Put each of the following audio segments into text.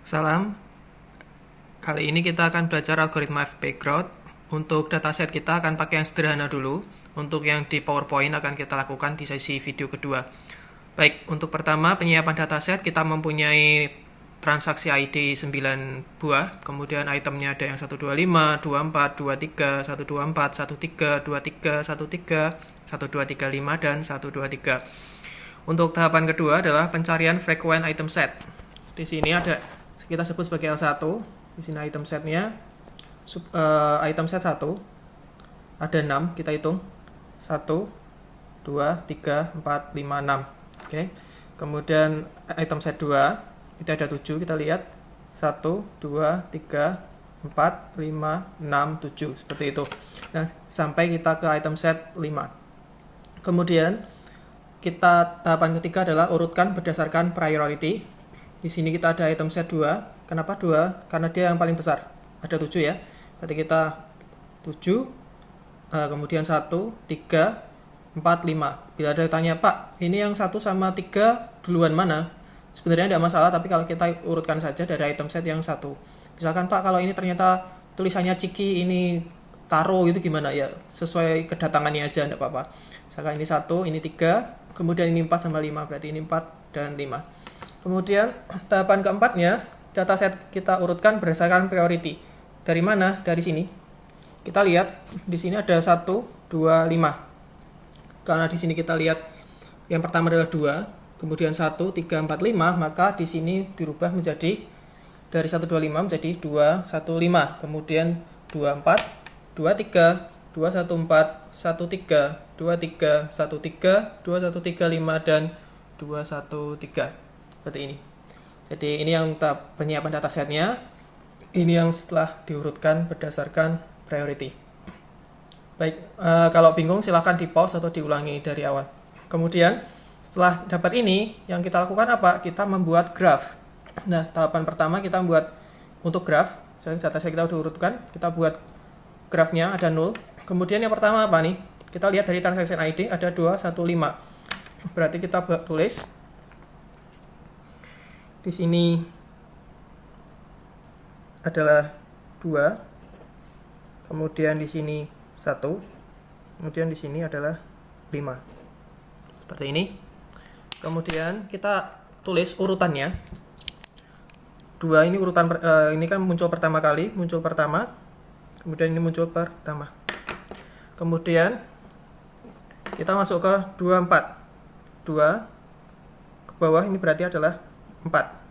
Salam. Kali ini kita akan belajar algoritma FPGrowth. Untuk dataset kita akan pakai yang sederhana dulu. Untuk yang di PowerPoint akan kita lakukan di sesi video kedua. Baik, untuk pertama penyiapan dataset kita mempunyai transaksi ID 9 buah. Kemudian itemnya ada yang 125, 24, 23, 124, 13, 23, 13, 1235 dan 123. Untuk tahapan kedua adalah pencarian frequent item set. Di sini ada kita sebut sebagai L1. Di sini item setnya item set 1 ada 6, kita hitung 1 2 3 4 5 6. Oke. Kemudian item set 2 itu ada 7, kita lihat 1 2 3 4 5 6 7 seperti itu. Nah, sampai kita ke item set 5. Kemudian kita tahapan ketiga adalah urutkan berdasarkan priority. Di sini kita ada item set 2. Kenapa 2? Karena dia yang paling besar. Ada 7 ya. Berarti kita 7, kemudian 1, 3, 4, 5. Bila ada tanya, Pak, ini yang 1 sama 3 duluan mana? Sebenarnya tidak masalah, tapi kalau kita urutkan saja dari item set yang 1. Misalkan, Pak, kalau ini ternyata tulisannya Ciki, ini Taro, itu gimana? Ya, sesuai kedatangannya aja, tidak apa-apa. Misalkan ini 1, ini 3, kemudian ini 4 sama 5, berarti ini 4 dan 5. Kemudian tahapan keempatnya, dataset kita urutkan berdasarkan priority. Dari mana? Dari sini. Kita lihat di sini ada 1, 2, 5. Karena di sini kita lihat yang pertama adalah 2, kemudian 1, 3, 4, 5, maka di sini dirubah menjadi dari 1, 2, 5 menjadi 2, 1, 5. Kemudian 2, 4, 2, 3, 2, 1, 4, 1, 3, 2, 3, 1, 3, 2, 1, 3, 5, dan 2, 1, 3. Seperti ini. Jadi ini yang penyiapan datasetnya. Ini yang setelah diurutkan berdasarkan priority. Baik, kalau bingung silahkan di pause atau diulangi dari awal. Kemudian setelah dapat ini, yang kita lakukan apa? Kita membuat graph. Nah, tahapan pertama kita membuat untuk graph. Dataset kita sudah urutkan, kita buat graphnya ada 0. Kemudian yang pertama apa nih? Kita lihat dari transaction ID ada 215. Berarti kita tulis di sini adalah 2, kemudian di sini 1, kemudian di sini adalah 5. Seperti ini. Kemudian kita tulis urutannya. 2 ini urutan ini kan muncul pertama kali, muncul pertama. Kemudian ini muncul pertama. Kemudian kita masuk ke 24. 2 ke bawah ini berarti adalah 4.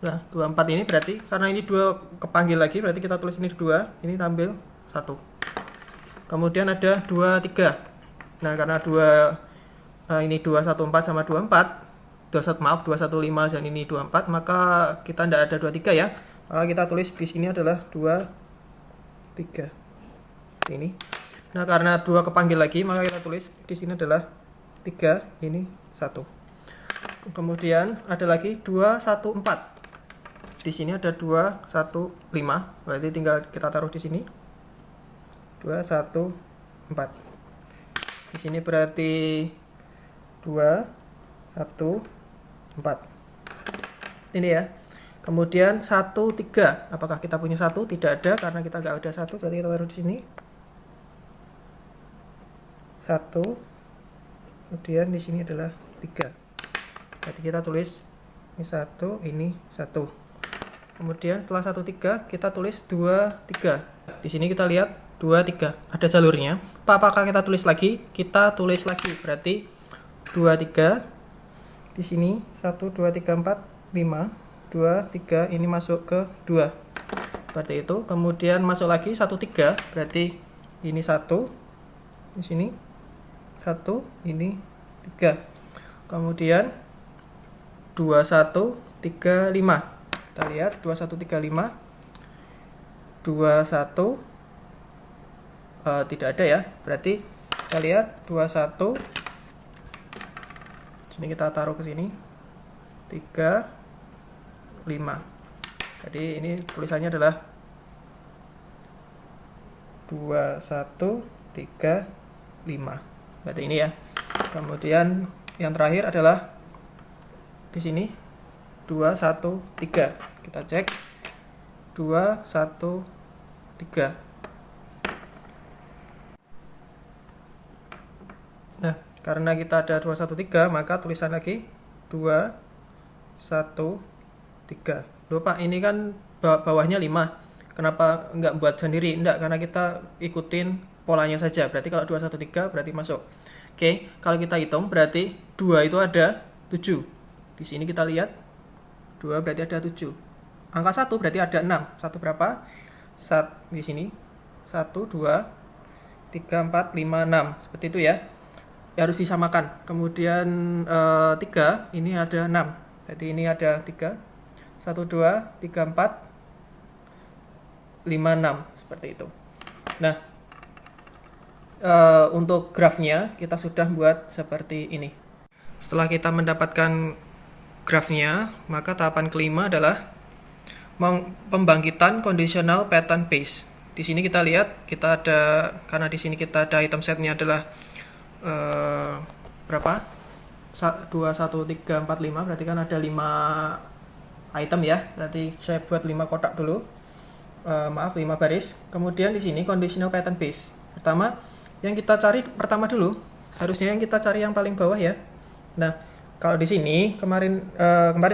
Nah, 24 ini berarti karena ini 2 kepanggil lagi, berarti kita tulis ini 2, ini tampil 1. Kemudian ada 23. Nah, karena ini 214 sama 24, 215 dan ini 24, maka kita tidak ada 23 ya. Maka kita tulis di sini adalah 23. Ini. Nah, karena 2 kepanggil lagi, maka kita tulis di sini adalah 3, ini 1. Kemudian ada lagi 214. Di sini ada 215, berarti tinggal kita taruh di sini 214. Di sini berarti 214. Ini ya. Kemudian 13. Apakah kita punya 1? Tidak ada karena kita nggak ada 1, berarti kita taruh di sini 1. Kemudian di sini adalah 3. Berarti kita tulis ini 1, ini 1. Kemudian setelah 13 kita tulis 23. Di sini kita lihat 23, ada jalurnya. Apakah kita tulis lagi? Kita tulis lagi. Berarti 23 di sini 1 2 3 4 5 2 3 ini masuk ke 2. Seperti itu. Kemudian masuk lagi 1 3, berarti ini 1 di sini 1, ini 3. Kemudian 2 1 3 5. Kita lihat 2135 21 tidak ada ya. Berarti kita lihat 21. Sini kita taruh ke sini 3 5. Jadi ini tulisannya adalah 2135. Berarti ini ya. Kemudian yang terakhir adalah di sini 2, 1, 3. Kita cek. 2, 1, 3. Nah, karena kita ada 2, 1, 3, maka tulisan lagi 2, 1, 3. Loh Pak, ini kan bawahnya 5. Kenapa nggak buat sendiri? Enggak, karena kita ikutin polanya saja. Berarti kalau 2, 1, 3 berarti masuk. Oke, kalau kita hitung berarti 2 itu ada 7. Di sini kita lihat 2 berarti ada 7. Angka 1 berarti ada 6. 1 berapa? Di sini 1, 2, 3, 4, 5, 6. Seperti itu ya. Harus disamakan. Kemudian 3 ini ada 6. Berarti ini ada 3. 1, 2, 3, 4, 5, 6. Seperti itu. Nah, untuk grafnya kita sudah buat seperti ini. Setelah kita mendapatkan grafnya, maka tahapan kelima adalah pembangkitan conditional pattern base. Di sini kita lihat kita ada, karena di sini kita ada item setnya adalah berapa? 2, 1, 3, 4, 5. Berarti kan ada 5 item ya. Berarti saya buat 5 kotak dulu. 5 baris. Kemudian di sini conditional pattern base. Pertama, yang kita cari pertama dulu. Harusnya yang kita cari yang paling bawah ya. Nah, kalau di sini kemarin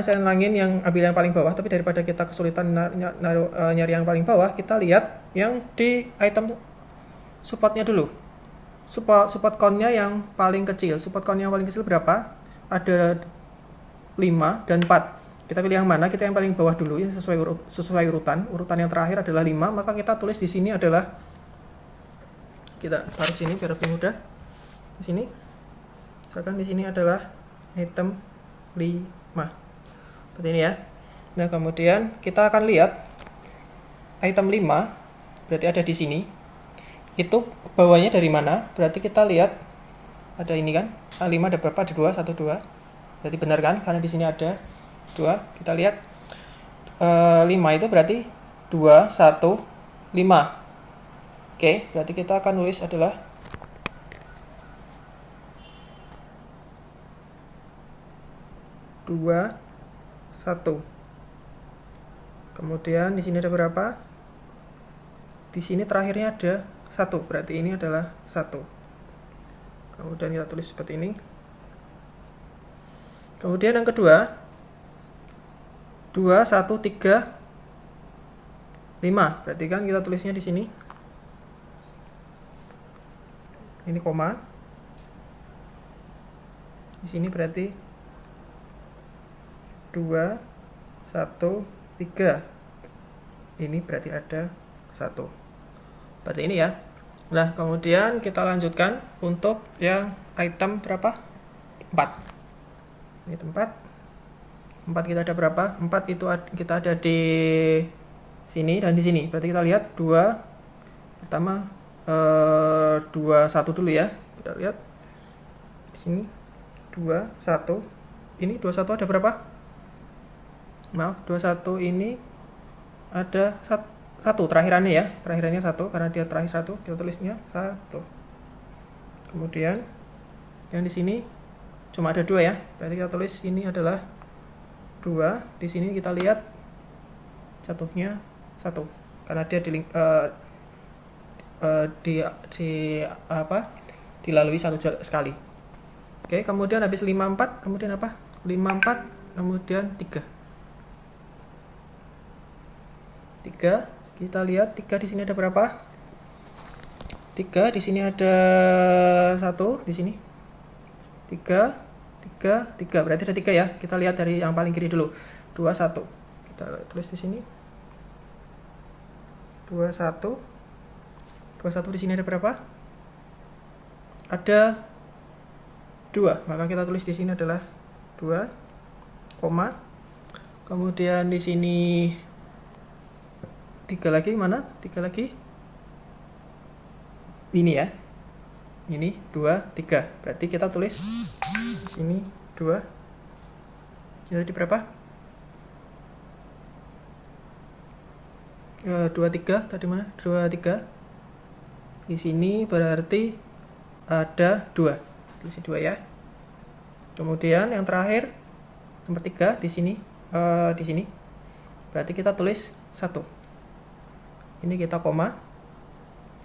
saya nangin yang ambil yang paling bawah, tapi daripada kita kesulitan nyari yang paling bawah, kita lihat yang di item supportnya dulu. Support count-nya yang paling kecil. Support count-nya yang paling kecil berapa? Ada 5 dan 4. Kita pilih yang mana? Kita yang paling bawah dulu ya, sesuai urutan. Urutan yang terakhir adalah 5, maka kita tulis di sini adalah, kita taruh sini biar lebih mudah. Di sini. Misalkan di sini adalah item 5. Seperti ini ya. Nah, kemudian kita akan lihat item 5 berarti ada di sini. Itu bawahnya dari mana? Berarti kita lihat ada ini kan. 5 ada berapa? Ada 2, 1, 2. Berarti benar kan? Karena di sini ada 2. Kita lihat 5 itu berarti 2, 1, 5. Oke, berarti kita akan nulis adalah 2, 1. Kemudian di sini ada berapa? Di sini terakhirnya ada 1, berarti ini adalah 1. Kemudian kita tulis seperti ini. Kemudian yang kedua 2, 1, 3, 5. Berarti kan kita tulisnya di sini. Ini koma. Di sini berarti 2, 1, 3. Ini berarti ada 1. Berarti ini ya. Nah, kemudian kita lanjutkan untuk yang item berapa? 4. Ini 4. 4 kita ada berapa? 4 itu kita ada di sini dan di sini. Berarti kita lihat 2. Pertama 2, 1 dulu ya. Kita lihat di sini 2, 1. Ini 2, 1 ada berapa? Maaf, 21 ini ada 1 terakhirannya ya. Terakhirannya 1 karena dia terakhir 1, kita tulisnya 1. Kemudian yang di sini cuma ada 2 ya. Berarti kita tulis ini adalah 2. Di sini kita lihat jatuhnya 1 karena dia dilalui satu sekali. Oke, kemudian habis 54, kemudian apa? 54, kemudian 3. 3, kita lihat 3 di sini ada berapa? 3 di sini ada 1 di sini. 3, 3, 3. Berarti ada 3 ya. Kita lihat dari yang paling kiri dulu. 2, 1. Kita tulis di sini. 2, 1. 21 di sini ada berapa? Ada 2. Maka kita tulis di sini adalah 2, koma. Kemudian di sini 3 lagi mana? 3 lagi. Ini ya. Ini 2, 3. Berarti kita tulis di sini 2. Ini tadi berapa? 2, 3. Tadi mana? 2, 3. Di sini berarti ada 2. Tulis 2 ya. Kemudian yang terakhir nomor 3 di sini di sini. Berarti kita tulis 1. Ini kita koma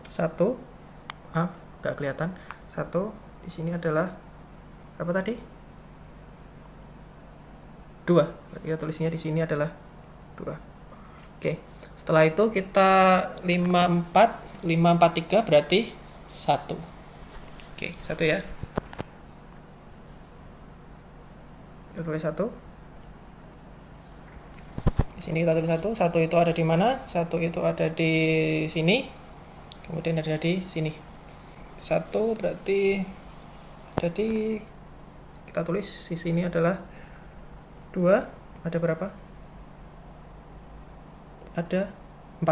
1. Nggak kelihatan. 1. Di sini adalah apa tadi? 2. Berarti kita tulisnya di sini adalah 2. Oke. Setelah itu kita 543 berarti 1. Oke, 1 ya. Kita tulis 1. Di sini kita tulis 1. 1 itu ada di mana? 1 itu ada di sini. Kemudian ada di sini. 1 berarti ada di, kita tulis di sini adalah 2. Ada berapa? Ada 4.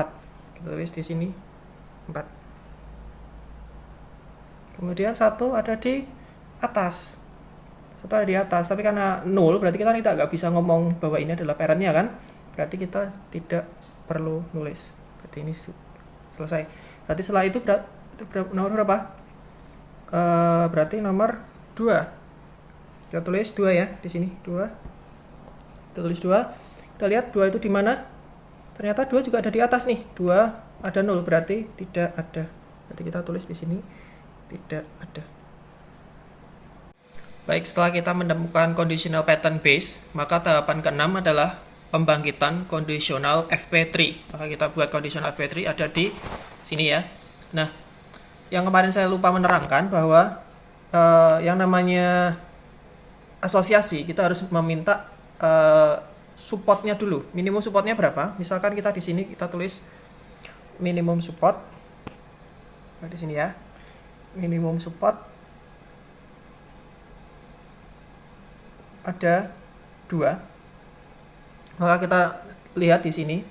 Kita tulis di sini 4. Kemudian 1 ada di atas. 1 ada di atas, tapi karena 0 berarti kita nggak bisa ngomong bahwa ini adalah parentnya kan? Berarti kita tidak perlu nulis. Berarti ini selesai. Berarti setelah itu nomor berapa? Berarti nomor 2. Kita tulis 2 ya di sini, 2. Kita tulis 2. Kita lihat 2 itu di mana? Ternyata 2 juga ada di atas nih. 2 ada 0 berarti tidak ada. Berarti kita tulis di sini tidak ada. Baik, setelah kita menemukan conditional pattern base, maka tahapan ke-6 adalah pembangkitan kondisional FP3. Maka kita buat kondisional FP3 ada di sini ya. Nah, yang kemarin saya lupa menerangkan bahwa yang namanya asosiasi kita harus meminta supportnya dulu. Minimum supportnya berapa? Misalkan kita di sini kita tulis minimum support. Nah, di sini ya. Minimum support ada 2. Maka kita lihat di sini.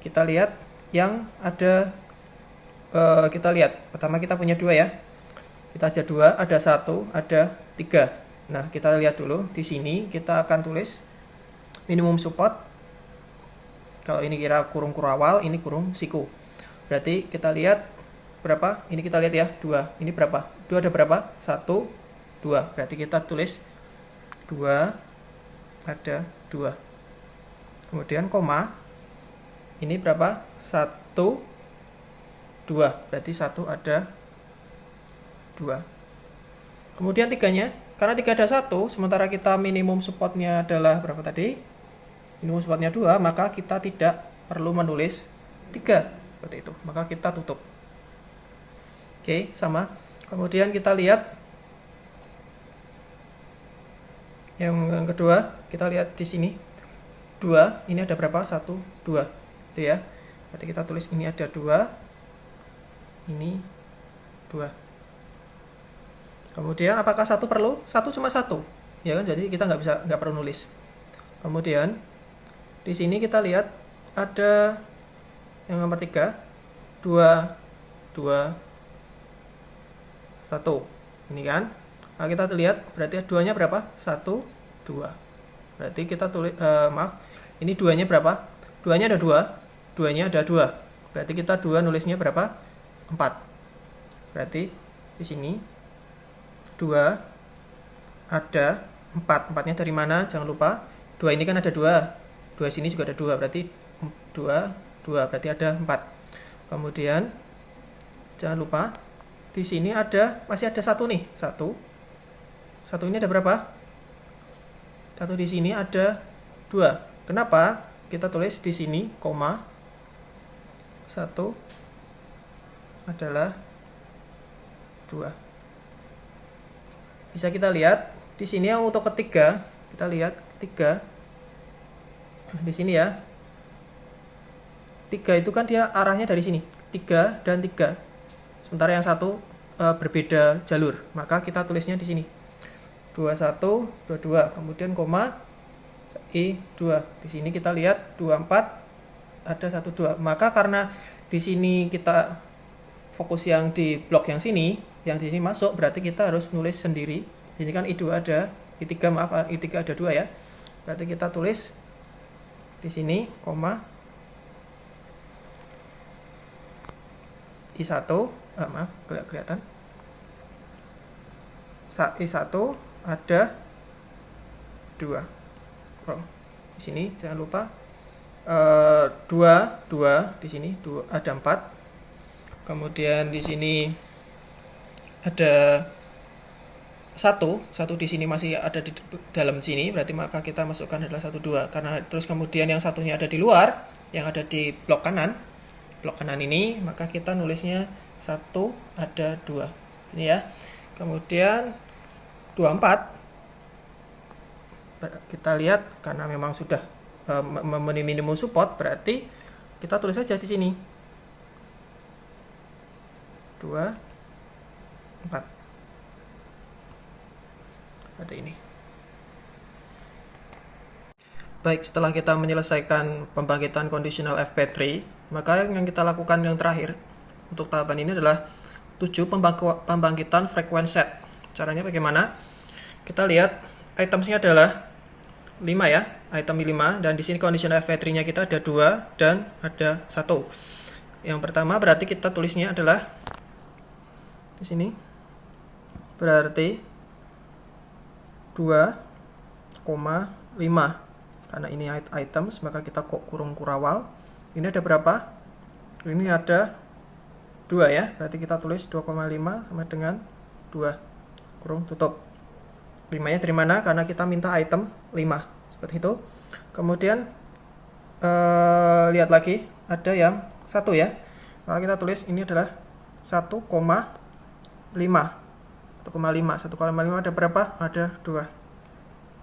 Kita lihat yang ada, kita lihat pertama kita punya 2 ya. Kita aja 2, ada 1, ada 3. Nah, kita lihat dulu di sini kita akan tulis minimum support. Kalau ini kira kurung kurawal, ini kurung siku. Berarti kita lihat berapa? Ini kita lihat ya, 2. Ini berapa? 2 ada berapa? 1, 2. Berarti kita tulis 2 ada 2. Kemudian koma. Ini berapa? 1, 2. Berarti 1 ada 2. Kemudian 3-nya, karena 3 ada 1, sementara kita minimum supportnya adalah berapa tadi? Minimum supportnya 2, maka kita tidak perlu menulis 3. Seperti itu. Maka kita tutup. Oke, sama. Kemudian kita lihat yang kedua, kita lihat di sini 2, ini ada berapa? 1, 2. Itu ya. Berarti kita tulis ini ada 2. Ini 2. Kemudian apakah 1 perlu? 1 cuma 1. Ya kan? Jadi kita nggak perlu nulis. Kemudian di sini kita lihat ada yang nomor 3, 2, 2, 1. Ini kan. Nah, kita lihat berarti 2-nya berapa? 1, 2. Berarti kita tulis, ini 2-nya berapa? 2-nya ada 2. 2-nya ada 2. Berarti kita 2 nulisnya berapa? 4. Berarti di sini 2 ada 4. 4-nya dari mana? Jangan lupa. 2 ini kan ada 2. 2 sini juga ada 2. Berarti 2, 2. Berarti ada 4. Kemudian jangan lupa di sini masih ada 1 nih. 1 ini ada berapa? 1 di sini ada 2. Kenapa? Kita tulis di sini koma 1 adalah 2. Bisa kita lihat di sini yang untuk ketiga, kita lihat ketiga di sini ya. 3 itu kan dia arahnya dari sini, 3 dan 3. Sementara yang 1 berbeda jalur, maka kita tulisnya di sini 21, 22, kemudian koma I2. Di sini kita lihat 24 ada 1, 2. Maka karena di sini kita fokus yang di blok yang sini, yang di sini masuk, berarti kita harus nulis sendiri. Ini kan I2 ada, I3 maaf, I3 ada 2 ya. Berarti kita tulis di sini koma I1, maaf, kelihatan. I1 ada 2. Oh, di sini jangan lupa 2 di sini ada 4. Kemudian di sini ada 1 di sini masih ada di dalam sini, berarti maka kita masukkan adalah 1 2. Karena terus kemudian yang satunya ada di luar, yang ada di blok kanan ini, maka kita nulisnya 1 ada 2. Ini ya. Kemudian 24 kita lihat karena memang sudah memenuhi minimum support, berarti kita tulis saja di sini 2 4 seperti ini. Baik, setelah kita menyelesaikan pembangkitan conditional FP3, maka yang kita lakukan yang terakhir untuk tahapan ini adalah 7 pembangkitan frequent set. Caranya bagaimana? Kita lihat itemsnya adalah 5 ya, item 5, dan di sini conditional FP3-nya kita ada 2 dan ada 1. Yang pertama berarti kita tulisnya adalah di sini berarti 2,5. Karena ini items, maka kita kurung kurawal. Ini ada berapa? Ini ada 2 ya, berarti kita tulis 2,5 sama dengan 2 kurung tutup. 5-nya dari mana? Karena kita minta item 5, seperti itu. Kemudian lihat lagi, ada yang 1 ya, maka kita tulis ini adalah 1,5. 1,5 ada berapa? Ada 2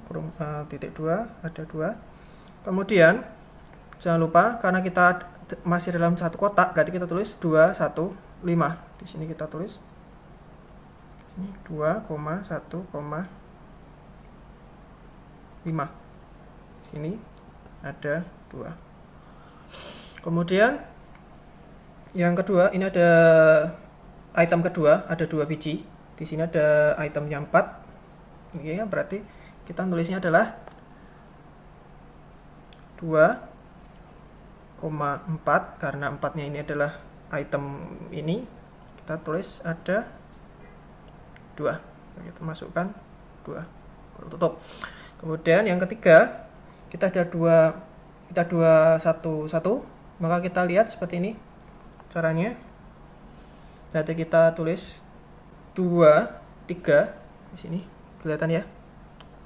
kurung titik 2 ada 2. Kemudian jangan lupa karena kita masih dalam satu kotak, berarti kita tulis 215. Di sini kita tulis ini 2,1,5. Sini ada 2. Kemudian yang kedua, ini ada item kedua, ada 2 biji. Di sini ada itemnya 4. Oke, berarti kita tulisnya adalah 2,4 karena 4-nya ini adalah item ini. Kita tulis ada 2. Kita masukkan 2. Tutup. Kemudian yang ketiga, kita ada 2 1 1, maka kita lihat seperti ini caranya. Nanti kita tulis 2 3 di sini kelihatan ya.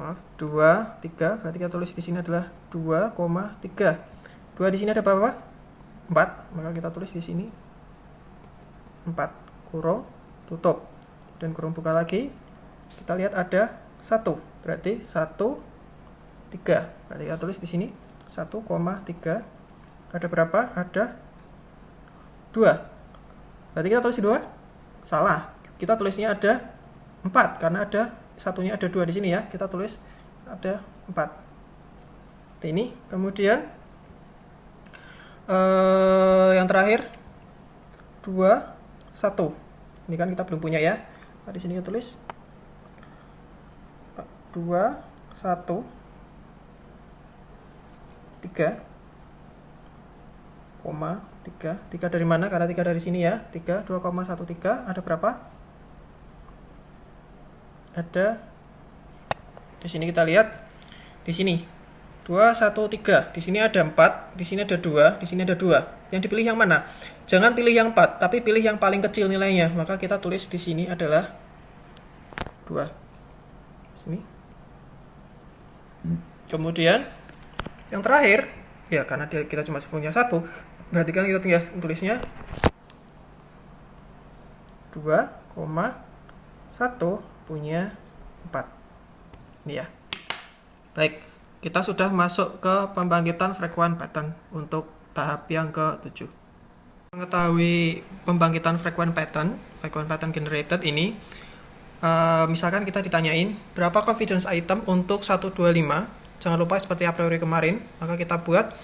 Maaf, 2 3, berarti kita tulis di sini adalah 2,3. 2 di sini ada berapa? 4, maka kita tulis di sini 4 kurung tutup dan kurung buka lagi. Kita lihat ada 1, berarti 1 3. Berarti kita tulis di sini 1,3. Ada berapa? Ada 2. Berarti kita tulis 2? Salah. Kita tulisnya ada 4 karena ada satunya ada 2 di sini ya. Kita tulis ada 4. Ini kemudian yang terakhir 2 1. Ini kan kita belum punya ya. Nah, di sini kita tulis 2 1 3 3 dari mana? Karena 3 dari sini ya. 3 2,13 ada berapa? Ada di sini, kita lihat di sini 2 1 3. Di sini ada 4, di sini ada 2, di sini ada 2. Yang dipilih yang mana? Jangan pilih yang 4, tapi pilih yang paling kecil nilainya. Maka kita tulis di sini adalah 2. Sini. Kemudian yang terakhir, ya karena kita cuma punya 1, berarti kan kita tinggal tulisnya 2,1 punya 4. Ini ya. Baik, kita sudah masuk ke pembangkitan frequent pattern untuk tahap yang ke-7. Mengetahui pembangkitan frequent pattern generated ini, misalkan kita ditanyain berapa confidence item untuk 125. Jangan lupa seperti a priori kemarin, maka kita buat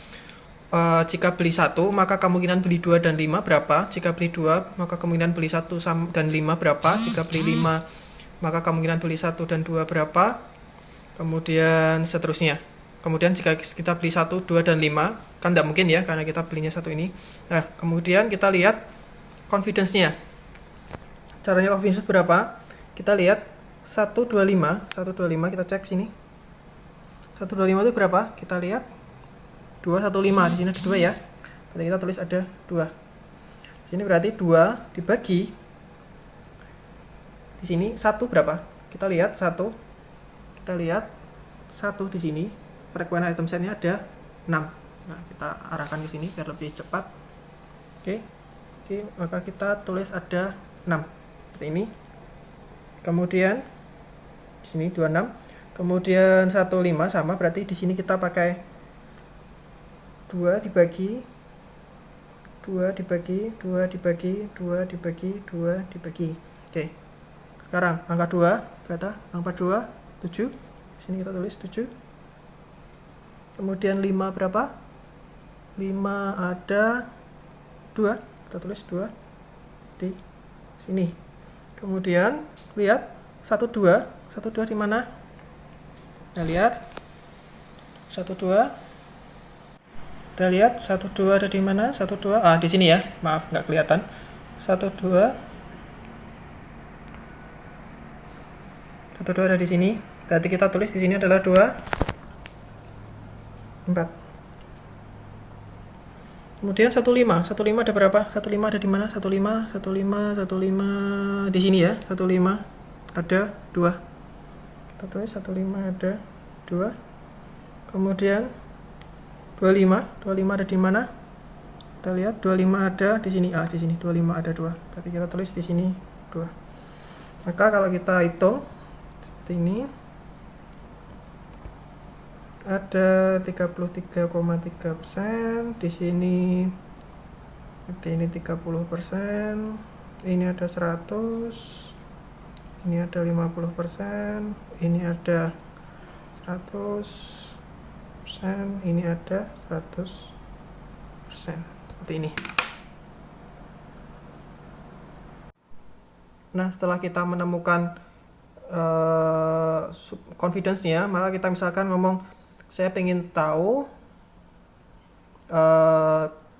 jika beli 1, maka kemungkinan beli 2 dan 5 berapa? Jika beli 2, maka kemungkinan beli 1 dan 5 berapa? Jika beli 5, maka kemungkinan beli 1 dan 2 berapa? Kemudian seterusnya. Kemudian jika kita beli 1, 2, dan 5, kan tidak mungkin ya, karena kita belinya 1 ini. Nah, kemudian kita lihat confidence-nya. Caranya confidence berapa? Kita lihat 125 kita cek sini. 125 itu berapa? Kita lihat 215, di sini ada 2 ya. Berarti kita tulis ada 2. Di sini berarti 2 dibagi di sini 1 berapa? Kita lihat 1. Kita lihat 1 di sini. Frekuensi item setnya ada 6. Nah, kita arahkan ke sini biar lebih cepat. Oke, maka kita tulis ada 6 seperti ini. Kemudian di sini 26. Kemudian 15 sama, berarti di sini kita pakai 2 dibagi 2 dibagi 2 dibagi 2 dibagi 2 dibagi. Oke. Sekarang angka 2 berapa? Angka 2 7. Di sini kita tulis 7. Kemudian 5 berapa? 5 ada 2. Kita tulis 2 di sini. Kemudian lihat 12 di mana? Kita lihat 12. Kita lihat 12 ada di mana? 12 di sini ya. Maaf nggak kelihatan. 12 ada di sini. Berarti kita tulis di sini adalah 2 4. Kemudian 15 ada berapa? 15 ada di mana? 15 di sini ya. 15 ada 2. Kita tulis 15 ada 2. Kemudian 25 ada di mana? Kita lihat 25 ada di sini. Di sini 25 ada 2. Berarti kita tulis di sini 2. Maka kalau kita hitung seperti ini, ada 33,3%, di sini seperti ini 30%, ini ada 100, ini ada 50%, ini ada 100%, ini ada 100%, seperti ini. Nah, setelah kita menemukan confidence-nya, maka kita misalkan ngomong, saya pengen tahu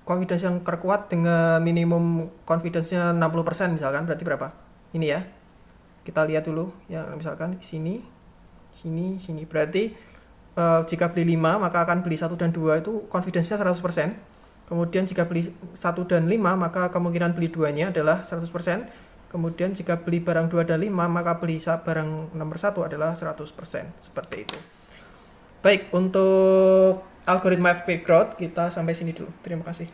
confidence yang terkuat dengan minimum confidence-nya 60% misalkan, berarti berapa? Ini ya. Kita lihat dulu ya, misalkan sini. Berarti jika beli 5 maka akan beli 1 dan 2 itu confidence-nya 100%. Kemudian jika beli 1 dan 5 maka kemungkinan beli 2-nya adalah 100%. Kemudian jika beli barang 2 dan 5 maka beli barang nomor 1 adalah 100%. Seperti itu. Baik, untuk algoritma FP Growth kita sampai sini dulu. Terima kasih.